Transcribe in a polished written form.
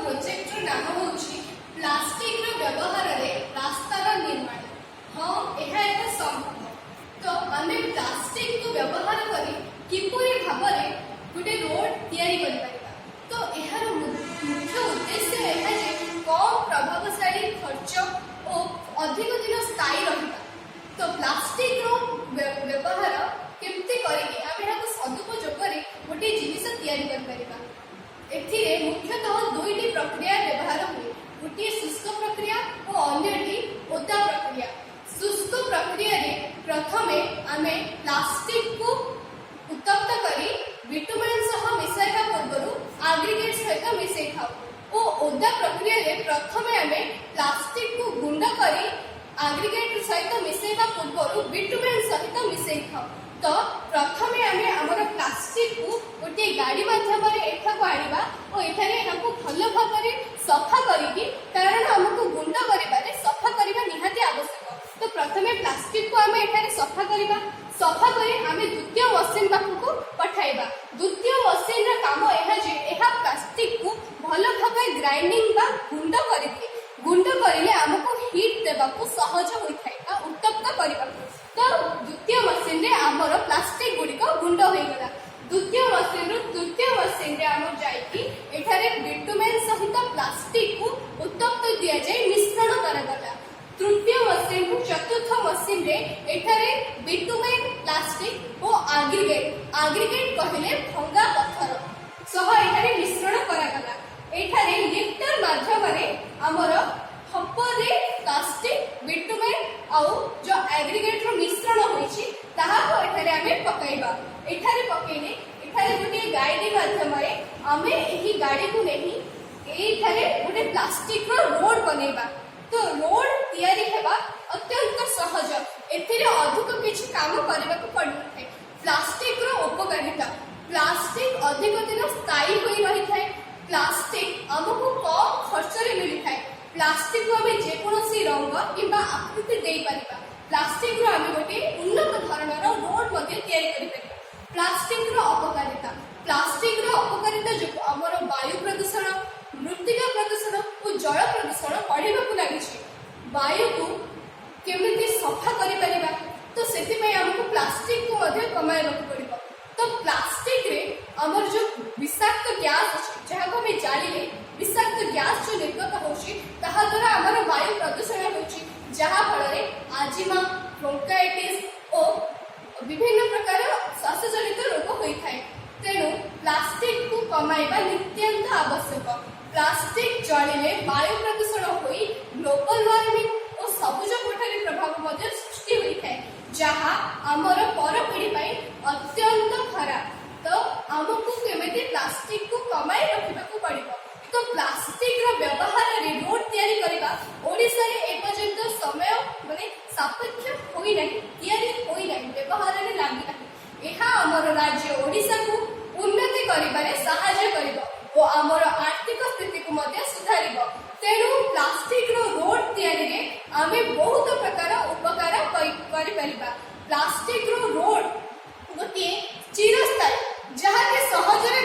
Project नाम होउछि plastic रो व्यवहार रे रास्तार निर्माण। हाँ, यह एक संभव। तो आमे प्लास्टिक को व्यवहार करी किपरि भाबरे गोटे रोड तैयारी करि परिबा। तो एहार मुख्य उद्देश्य यह जे कम प्रभावशाली खर्च और अधिक दिन स्थायी रहिबा। तो प्लास्टिक रो व्यवहार केमती करिके आमे हाको सदुपयोग करी गोटे जिनिस तैयारी करि परिबा। एथिरे मुख्यतः दुईटी प्रक्रिया व्यवहार हुए, गोटे शुष्क प्रक्रिया और अन्यटी ओदा प्रक्रिया। शुष्क प्रक्रिया रे प्रथमे आमे प्लास्टिक को उत्तप्त करी बिटुमेन सह मिसाइबा पूर्वरु एग्रीगेट सहित मिसाई थाउ। ओ ओदा प्रक्रिया रे प्रथमे आमे प्लास्टिक को गुंड करी एग्रीगेट सहित मिसाइबा पूर्वरु बिटुमेन सहित मिसाई थाउ। तो प्रथमे आमे हमर प्लास्टिक को गोटे गाड़ी माध्यम रे एठा को आनिबा और एठारे हमको भलो भाबरे सफा करिकि, कारण हमको गुंड करिबारे सफा करिबा निहाती आवश्यक। तो प्रथमे प्लास्टिक को आमे एठारे सफा करिबा, सफा करी आमे द्वितीय मशीन पाखु पठाइबा। द्वितीय मशीन रा काम एहा जे एहा प्लास्टिक को भलो भाबे ग्राइंडिंग बा गुंड करिके, गुंड करिले हमको हीट देबाकू सहज होई थाए आ उत्तप्त करिबा। तो द्वितीय मशीन रे हमर प्लास्टिक गुडी को गुंड होई गला। द्वितीय मशीन रो तृतीय मशीन रे हम जाईकी एठारे बिटुमेन सहित प्लास्टिक को उत्तप्त दिया जाय मिश्रण करगला। तृतीय मशीन रो चतुर्थ मशीन रे एठारे बिटुमेन प्लास्टिक और एग्रीगेट कहले भंगा पत्थर सह एठारे मिश्रण करागला। एठारे लिफ्टर माध्यम रे हमर हपरे प्लास्टिक बिटुमेन आउ जो एग्रीगेट रो मिश्रण होईछि ताहा को एठारे आमे पकाइबा। एठारे पकेइले एठारे गोटे गाड़ी माध्यम रे आमे एही गाड़ी को नेही एठारे गोटे प्लास्टिक रो रोड बनेबा। तो रोड तैयारी हेबा अत्यंत सहज, एथिरे अधिक किछि काम करबा को पड़िनथाय। प्लास्टिक रो उपकारिता, प्लास्टिक अधिक दिन स्थायी होई रही थाए। प्लास्टिक हमको कम खर्च रे मिली थाए। प्लास्टिक को आमे जे कोनोसी रंग किबा आकृति देई परिबा। प्लास्टिक रो आमे गोटे उन्नत धरणर रोड मध्ये तैयारी करि परिबा। प्लास्टिक रो अपकारिता, प्लास्टिक रो अपकारिता जो हमर वायु प्रदूषण, मृत्तिका प्रदूषण और जल प्रदूषण बढ़िबा को लागिछि। वायु को केमिति सफा करि परिबा, तो सेति पय हमको प्लास्टिक को मध्ये कमाइबा को पड़िबो। तो प्लास्टिक रे हमर जो विषाक्त गैस अछि, जहा को हम जानिले विषाक्त गैस जो निर्गत होछि ताहा द्वारा हमर वायु प्रदूषण होछि, जहा फल रे आजिमा, ब्रोंकाइटिस और विभिन्न प्रकार श्वास जनित रोग होई थाए। तेणु प्लास्टिक को कमाइबा नित्यंत आवश्यक। प्लास्टिक जलिले वायु प्रदूषण होई ग्लोबल वार्मिंग और सबुज कोठारी प्रभाव मध्ये सृष्टि होई थाए, जहा हमर पर पीढ़ी पई अत्यंत खराब। तो हमको केमिति प्लास्टिक को कमाई रखिबा को पड़िबो। तो प्लास्टिक रो व्यवहार रे रोड तैयारी करिबा ओडिसा रे ए पर्यंत समय माने सापेक्ष होई नाही, तैयारी होई नाही, व्यवहार रे लागि नाही। एहा हमर राज्य ओडिसा को उन्नति करिबारे सहायता करिबो और हमर आर्थिक स्थिति को मध्ये सुधारिबो। तेणु प्लास्टिक रो रोड तैयारी रे आमे बहुत प्रकार उपकार करि परिबा। प्लास्टिक रो रोड गोटे चिरस्थायी, जहा के सहज रे